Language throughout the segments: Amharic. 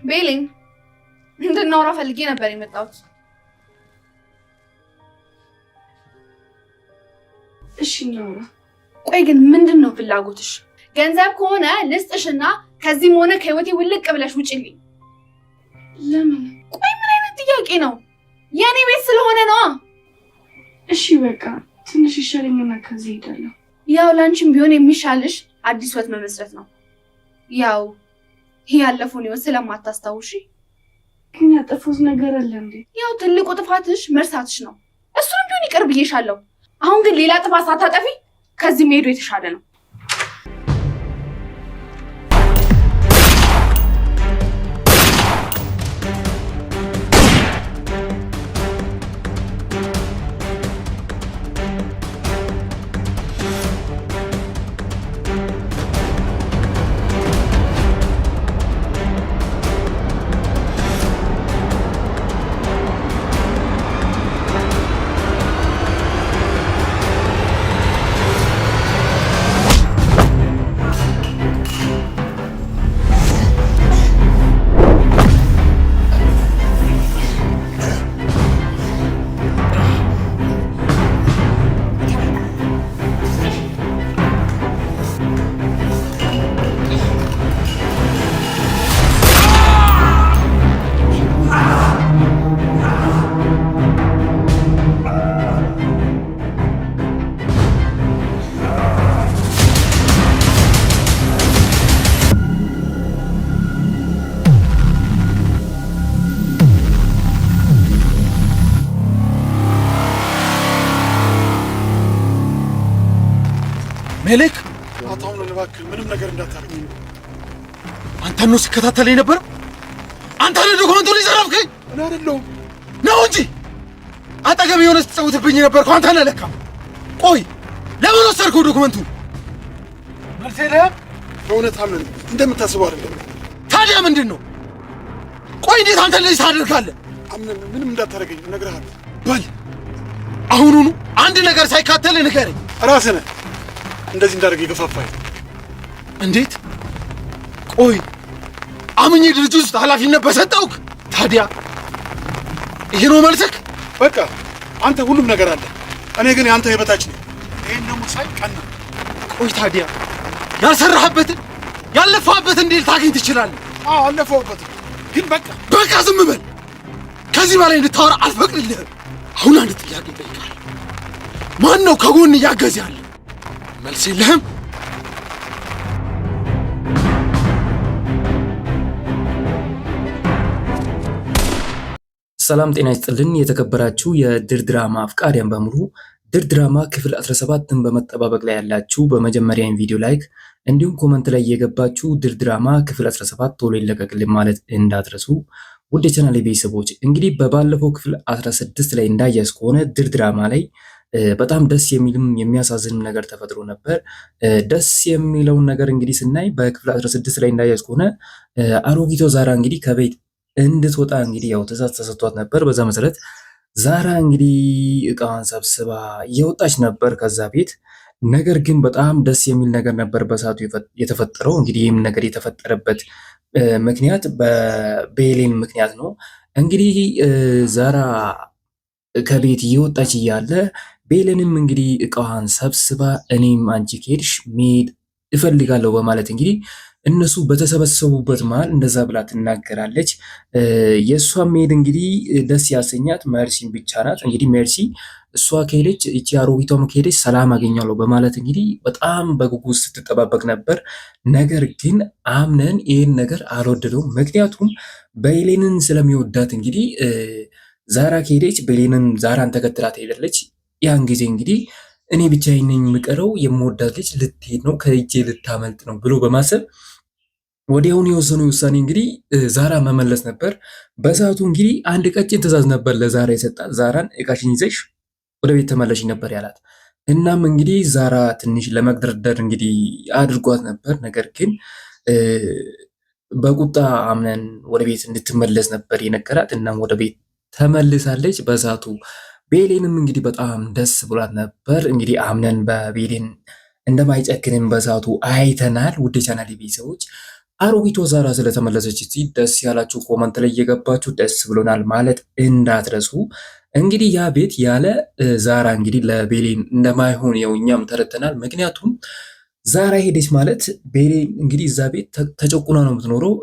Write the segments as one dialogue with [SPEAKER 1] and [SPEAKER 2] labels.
[SPEAKER 1] ቤሊን እንድናወራ ፈልጌ ነበር የመጣሁት።
[SPEAKER 2] እሺ እናውራ።
[SPEAKER 1] ቆይ ግን ምንድነው ፍላጎትሽ? ገንዘብ ከሆነ ልስጥሽና ከዚህም ሆነ ከህይወቴ ውልቅ ብለሽ ውጪልኝ።
[SPEAKER 2] ለምን?
[SPEAKER 1] ቆይ ምን አይነት ጥያቄ ነው? የኔ ቤት ስለሆነ ነው።
[SPEAKER 2] እሺ በቃ ትንሽ ይሻለኝና ከዚህ ሄዳለሁ።
[SPEAKER 1] ያው ላንቺም ቢሆን የሚሻልሽ አዲስ ህይወት መመስረት ነው። ያው ይሄ ያለፈውን ህይወት ስለማታስታውሺ።
[SPEAKER 2] ግን ያጠፋሁት ነገር አለ እንዴ?
[SPEAKER 1] ያው ትልቁ ጥፋትሽ መርሳትሽ ነው። እሱንም ቢሆን ይቅር ብዬሻለሁ። አሁን ግን ሌላ ጥፋት ሳታጠፊ ከዚህ መሄዱ የተሻለ ነው።
[SPEAKER 3] ሜሌክ
[SPEAKER 4] አታውን እባክህ ምንም ነገር እንዳታረግ።
[SPEAKER 3] አንተን ነው ሲከታተለኝ ነበር። አንተ ነህ ዶክመንቱን ይዘረፍከኝ።
[SPEAKER 4] እኔ አይደለሁም
[SPEAKER 3] ነው እንጂ አጠገብ የሆነ ስትጫወትብኝ ነበር። አንተ ነህ ለካ። ቆይ ለምን ወሰድከው ዶክመንቱን? መልስ የለህም።
[SPEAKER 4] በእውነት አምነን እንደምታስበው አይደለም።
[SPEAKER 3] ታዲያ ምንድን ነው? ቆይ እንዴት አንተ እንደዚህ ታደርጋለህ?
[SPEAKER 4] አምነን ምንም እንዳታረገኝ እነግርሃለሁ።
[SPEAKER 3] በል አሁኑኑ አንድ ነገር ሳይካተል ንገረኝ።
[SPEAKER 4] ራስህ ነህ እንደዚህ እንዳደረገ የገፋፋኝ።
[SPEAKER 3] እንዴት? ቆይ አምኜ ድርጅት ውስጥ ኃላፊነት በሰጠውክ ታዲያ ይሄ ነው መልስክ?
[SPEAKER 4] በቃ አንተ ሁሉም ነገር አለ፣ እኔ ግን የአንተ የበታች ነኝ። ይሄን ደግሞ ሳይ ቀና።
[SPEAKER 3] ቆይ ታዲያ ያልሰራህበትን ያለፋህበትን እንዴት ታገኝ ትችላለህ?
[SPEAKER 4] አለፈውበትም፣ ግን
[SPEAKER 3] በቃ ዝም በል። ከዚህ በላይ እንድታወራ አልፈቅድልህም። አሁን አንድ ጥያቄ እጠይቃለሁ። ማን ነው ከጎን እያገዘ ያለ? መልስ የለህም?
[SPEAKER 5] ሰላም ጤና ይስጥልን። የተከበራችሁ የድር ድራማ አፍቃሪያን በሙሉ ድር ድራማ ክፍል 17ን በመጠባበቅ ላይ ያላችሁ በመጀመሪያ ቪዲዮ ላይክ እንዲሁም ኮመንት ላይ የገባችሁ ድር ድራማ ክፍል 17 ቶሎ ይለቀቅልን ማለት እንዳትረሱ። ውድ የቻናሌ ቤተሰቦች እንግዲህ በባለፈው ክፍል 16 ላይ እንዳያዝ ከሆነ ድር ድራማ ላይ በጣም ደስ የሚልም የሚያሳዝንም ነገር ተፈጥሮ ነበር። ደስ የሚለውን ነገር እንግዲህ ስናይ በክፍል 16 ላይ እንዳያዝ ከሆነ አሮጊቷ ዛራ እንግዲህ ከቤት እንድትወጣ እንግዲህ ያው ትዕዛዝ ተሰጥቷት ነበር። በዛ መሰረት ዛራ እንግዲህ እቃዋን ሰብስባ እየወጣች ነበር ከዛ ቤት። ነገር ግን በጣም ደስ የሚል ነገር ነበር በሰዓቱ የተፈጠረው። እንግዲህ ይህም ነገር የተፈጠረበት ምክንያት በቤሌን ምክንያት ነው። እንግዲህ ዛራ ከቤት እየወጣች እያለ ቤሌንም እንግዲህ እቃዋን ሰብስባ እኔም አንቺ ከሄድሽ መሄድ እፈልጋለሁ በማለት እንግዲህ እነሱ በተሰበሰቡበት መሃል እንደዛ ብላ ትናገራለች። የእሷ መሄድ እንግዲህ ደስ ያሰኛት መርሲን ብቻ ናት። እንግዲህ መርሲ እሷ ከሄደች እቺ አሮጊቷም ከሄደች ሰላም አገኛለሁ በማለት እንግዲህ በጣም በጉጉት ስትጠባበቅ ነበር። ነገር ግን አምነን ይህን ነገር አልወደደውም። ምክንያቱም ቤሌንን ስለሚወዳት እንግዲህ ዛራ ከሄደች ቤሌንን ዛራን ተከትላ ትሄዳለች። ያን ጊዜ እንግዲህ እኔ ብቻዬን ነኝ የምቀረው፣ የምወዳት ልጅ ልትሄድ ነው፣ ከእጄ ልታመልጥ ነው ብሎ በማሰብ ወዲያውኑ የወሰነው ውሳኔ እንግዲህ ዛራ መመለስ ነበር። በሰዓቱ እንግዲህ አንድ ቀጭን ትዕዛዝ ነበር ለዛራ የሰጣት። ዛራን እቃሽን ይዘሽ ወደ ቤት ተመለሽ ነበር ያላት። እናም እንግዲህ ዛራ ትንሽ ለመግደርደር እንግዲህ አድርጓት ነበር። ነገር ግን በቁጣ አምነን ወደ ቤት እንድትመለስ ነበር የነገራት። እናም ወደ ቤት ተመልሳለች። በሰዓቱ ቤሌንም እንግዲህ በጣም ደስ ብሏት ነበር። እንግዲህ አምነን በቤሌን እንደማይጨክንም በሰዓቱ አይተናል። ውድ ቻናሌ ቤተሰቦች አሮጊቷ ዛራ ስለተመለሰች እስቲ ደስ ያላችሁ ኮመንት ላይ እየገባችሁ ደስ ብሎናል ማለት እንዳትረሱ። እንግዲህ ያ ቤት ያለ ዛራ እንግዲህ ለቤሌን እንደማይሆን ያው እኛም ተረድተናል። ምክንያቱም ዛራ ሄደች ማለት ቤሌን እንግዲህ እዛ ቤት ተጨቁና ነው የምትኖረው።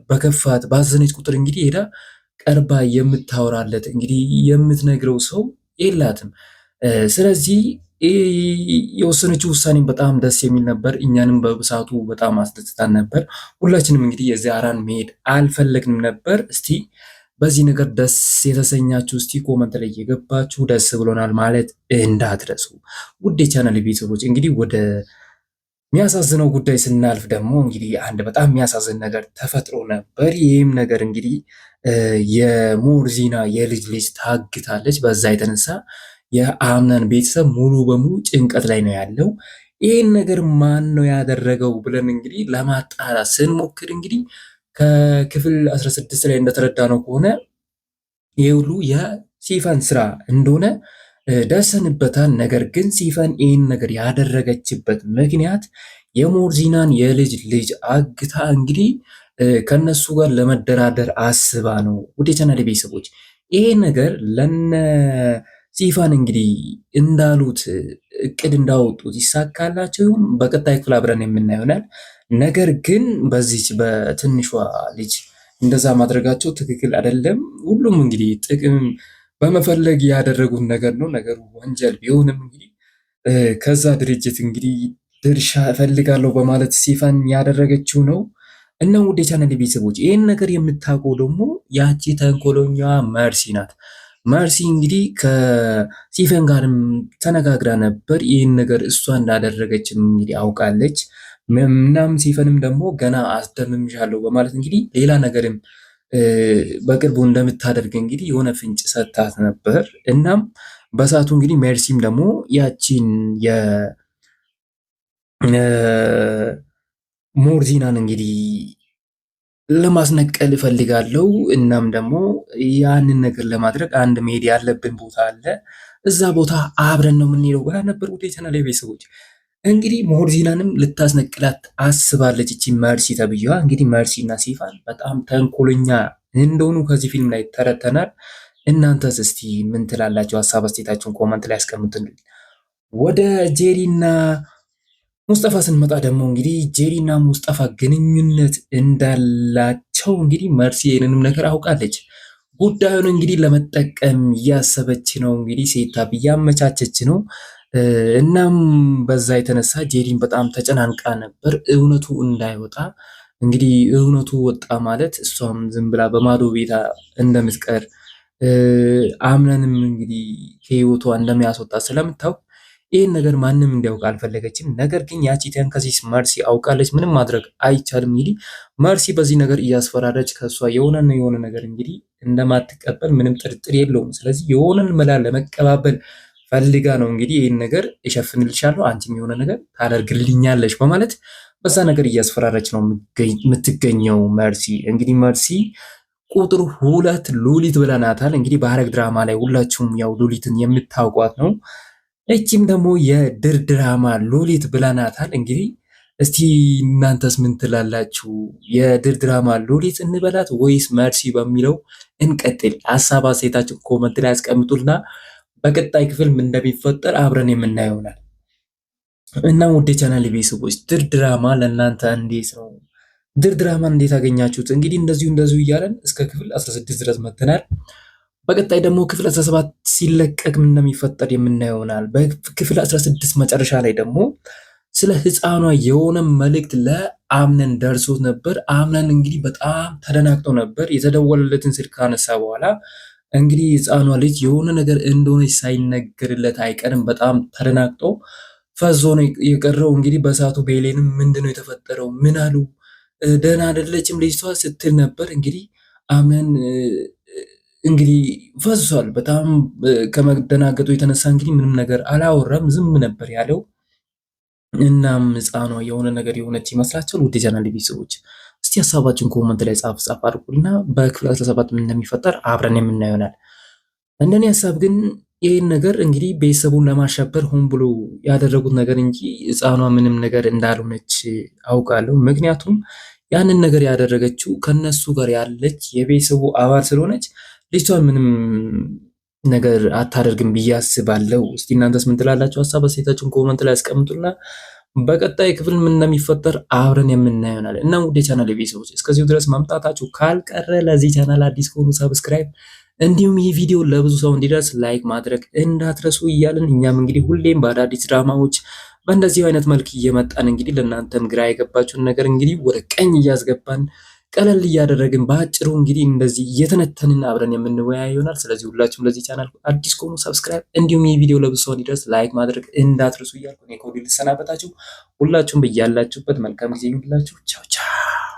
[SPEAKER 5] በከፋት ባዘነች ቁጥር እንግዲህ ሄዳ ቀርባ የምታወራለት እንግዲህ የምትነግረው ሰው የላትም። ስለዚህ የወሰነችው ውሳኔም በጣም ደስ የሚል ነበር። እኛንም በብሳቱ በጣም አስደስታን ነበር። ሁላችንም እንግዲህ የዛራን መሄድ አልፈለግንም ነበር። እስቲ በዚህ ነገር ደስ የተሰኛችሁ እስቲ ኮመንት ላይ የገባችሁ ደስ ብሎናል ማለት እንዳትረሱ። ውድ የቻናል ቤተሰቦች እንግዲህ ወደ የሚያሳዝነው ጉዳይ ስናልፍ ደግሞ እንግዲህ አንድ በጣም የሚያሳዝን ነገር ተፈጥሮ ነበር። ይህም ነገር እንግዲህ የሞርዚና የልጅ ልጅ ታግታለች። በዛ የተነሳ የአምናን ቤተሰብ ሙሉ በሙሉ ጭንቀት ላይ ነው ያለው። ይህን ነገር ማን ነው ያደረገው ብለን እንግዲህ ለማጣራት ስንሞክር እንግዲህ ከክፍል 16 ላይ እንደተረዳ ነው ከሆነ ይህ ሁሉ የሲፈን ስራ እንደሆነ ደርሰንበታል። ነገር ግን ሲፈን ይህን ነገር ያደረገችበት ምክንያት የሞርዚናን የልጅ ልጅ አግታ እንግዲህ ከነሱ ጋር ለመደራደር አስባ ነው። ውድ የቻናሌ ቤተሰቦች ይሄ ነገር ለነ ሲፈን እንግዲህ እንዳሉት እቅድ እንዳወጡት ይሳካላቸው ይሁን በቀጣይ ክፍል አብረን የምናየው ይሆናል። ነገር ግን በዚች በትንሿ ልጅ እንደዛ ማድረጋቸው ትክክል አይደለም። ሁሉም እንግዲህ ጥቅም በመፈለግ ያደረጉት ነገር ነው። ነገሩ ወንጀል ቢሆንም እንግዲህ ከዛ ድርጅት እንግዲህ ድርሻ እፈልጋለሁ በማለት ሲፈን ያደረገችው ነው። እና ውድ የቻናል ቤተሰቦች ይህን ነገር የምታውቀው ደግሞ ያቺ ተንኮለኛዋ መርሲ ናት። መርሲ እንግዲህ ከሲፈን ጋርም ተነጋግራ ነበር። ይህን ነገር እሷ እንዳደረገችም እንግዲህ አውቃለች። እናም ሲፈንም ደግሞ ገና አስደምምሻለሁ በማለት እንግዲህ ሌላ ነገርም በቅርቡ እንደምታደርግ እንግዲህ የሆነ ፍንጭ ሰጥታት ነበር። እናም በሰዓቱ እንግዲህ ሜርሲም ደግሞ ያቺን የሞርዚናን እንግዲህ ለማስነቀል እፈልጋለሁ። እናም ደግሞ ያንን ነገር ለማድረግ አንድ መሄድ ያለብን ቦታ አለ፣ እዛ ቦታ አብረን ነው የምንሄደው ብላ ነበር። ውድ የቻናሌ ቤተሰቦች እንግዲህ ሞርዚናንም ልታስነቅላት አስባለች። እቺ መርሲ ተብዬዋ እንግዲህ መርሲ እና ሲፈን በጣም ተንኮለኛ እንደሆኑ ከዚህ ፊልም ላይ ተረድተናል። እናንተስ እስቲ ምን ትላላችሁ? ሀሳብ አስተያየታችሁን ኮመንት ላይ አስቀምጡልኝ። ወደ ጄሪና ሙስጠፋ ስንመጣ ደግሞ እንግዲህ ጄሪና ሙስጠፋ ግንኙነት እንዳላቸው እንግዲህ መርሲ ይህንንም ነገር አውቃለች። ጉዳዩን እንግዲህ ለመጠቀም እያሰበች ነው። እንግዲህ ሴታፕ እያመቻቸች ነው። እናም በዛ የተነሳ ጄሪን በጣም ተጨናንቃ ነበር እውነቱ እንዳይወጣ። እንግዲህ እውነቱ ወጣ ማለት እሷም ዝም ብላ በማዶ ቤታ እንደምትቀር አምነንም እንግዲህ ከህይወቷ እንደሚያስወጣ ስለምታውቅ ይህን ነገር ማንም እንዲያውቅ አልፈለገችም። ነገር ግን ያቺ ተንከሲስ መርሲ አውቃለች። ምንም ማድረግ አይቻልም። እንግዲህ መርሲ በዚህ ነገር እያስፈራረች ከእሷ የሆነ ነገር እንግዲህ እንደማትቀበል ምንም ጥርጥር የለውም። ስለዚህ የሆነን መላ ለመቀባበል ፈልጋ ነው እንግዲህ ይህን ነገር እሸፍንልሻለሁ፣ አንቺም የሆነ ነገር ታደርግልኛለች በማለት በዛ ነገር እያስፈራረች ነው የምትገኘው መርሲ። እንግዲህ መርሲ ቁጥር 2 ሉሊት ብለናታል። እንግዲህ በሐረግ ድራማ ላይ ሁላችሁም ያው ሉሊትን የምታውቋት ነው። እቺም ደግሞ የድር ድራማ ሉሊት ብለናታል። እንግዲህ እስቲ እናንተስ ምን ትላላችሁ? የድር ድራማ ሉሊት እንበላት ወይስ መርሲ በሚለው እንቀጥል? ሀሳብ አስተያየታችሁን ኮመንት ላይ አስቀምጡልና በቀጣይ ክፍል ምን እንደሚፈጠር አብረን የምናየው ይሆናል። እና ውድ የቻናል ቤተሰቦች ድር ድራማ ለእናንተ እንዴት ነው? ድር ድራማ እንዴት አገኛችሁት? እንግዲህ እንደዚሁ እያለን እስከ ክፍል 16 ድረስ መተናል። በቀጣይ ደግሞ ክፍል 17 ሲለቀቅ ምን እንደሚፈጠር የምናየው ይሆናል። በክፍል 16 መጨረሻ ላይ ደግሞ ስለ ህፃኗ የሆነ መልእክት ለአምነን ደርሶት ነበር። አምነን እንግዲህ በጣም ተደናግጦ ነበር። የተደወለለትን ስልክ ካነሳ በኋላ እንግዲህ ህፃኗ ልጅ የሆነ ነገር እንደሆነች ሳይነገርለት አይቀርም። በጣም ተደናግጦ ፈዞ ነው የቀረው። እንግዲህ በሰዓቱ ቤሌንም ምንድነው የተፈጠረው? ምን አሉ? ደህና አይደለችም ልጅቷ ስትል ነበር። እንግዲህ አምነን እንግዲህ ፈዟል። በጣም ከመደናገጡ የተነሳ እንግዲህ ምንም ነገር አላወራም፣ ዝም ነበር ያለው። እናም ህፃኗ የሆነ ነገር የሆነች ይመስላችኋል? ውድ የቻናል ቤተሰቦች እስቲ ሀሳባችን ኮመንት ላይ ጻፍ አድርጉና በክፍል 17 ምን እንደሚፈጠር አብረን የምናየው ይሆናል። እንደኔ ሀሳብ ግን ይህን ነገር እንግዲህ ቤተሰቡን ለማሸበር ሆን ብሎ ያደረጉት ነገር እንጂ ህፃኗ ምንም ነገር እንዳልሆነች አውቃለሁ። ምክንያቱም ያንን ነገር ያደረገችው ከነሱ ጋር ያለች የቤተሰቡ አባል ስለሆነች ልጅቷን ምንም ነገር አታደርግም ብዬ አስባለሁ። እስቲ እናንተስ ምን ትላላችሁ? ሀሳብ አስተያየታችሁን ኮመንት ላይ አስቀምጡና በቀጣይ ክፍል ምን እንደሚፈጠር አብረን የምናየው ይሆናል። እና ውድ የቻናል ቤተሰቦች እስከዚሁ ድረስ መምጣታችሁ ካልቀረ ለዚህ ቻናል አዲስ ከሆኑ ሰብስክራይብ፣ እንዲሁም ይህ ቪዲዮ ለብዙ ሰው እንዲደርስ ላይክ ማድረግ እንዳትረሱ እያልን እኛም እንግዲህ ሁሌም በአዳዲስ ድራማዎች በእንደዚህ አይነት መልክ እየመጣን እንግዲህ ለእናንተም ግራ የገባችሁን ነገር እንግዲህ ወደ ቀኝ እያስገባን ቀለል እያደረግን በአጭሩ እንግዲህ እንደዚህ እየተነተንን አብረን የምንወያይ ይሆናል። ስለዚህ ሁላችሁም ለዚህ ቻናል አዲስ ከሆኑ ሰብስክራይብ፣ እንዲሁም ይህ ቪዲዮ ለብዙ ሰው እንዲደርስ ላይክ ማድረግ እንዳትረሱ እያልኩ እኔ ከወዲሁ ልሰናበታችሁ። ሁላችሁም በያላችሁበት መልካም ጊዜ ይሁንላችሁ። ቻው ቻው።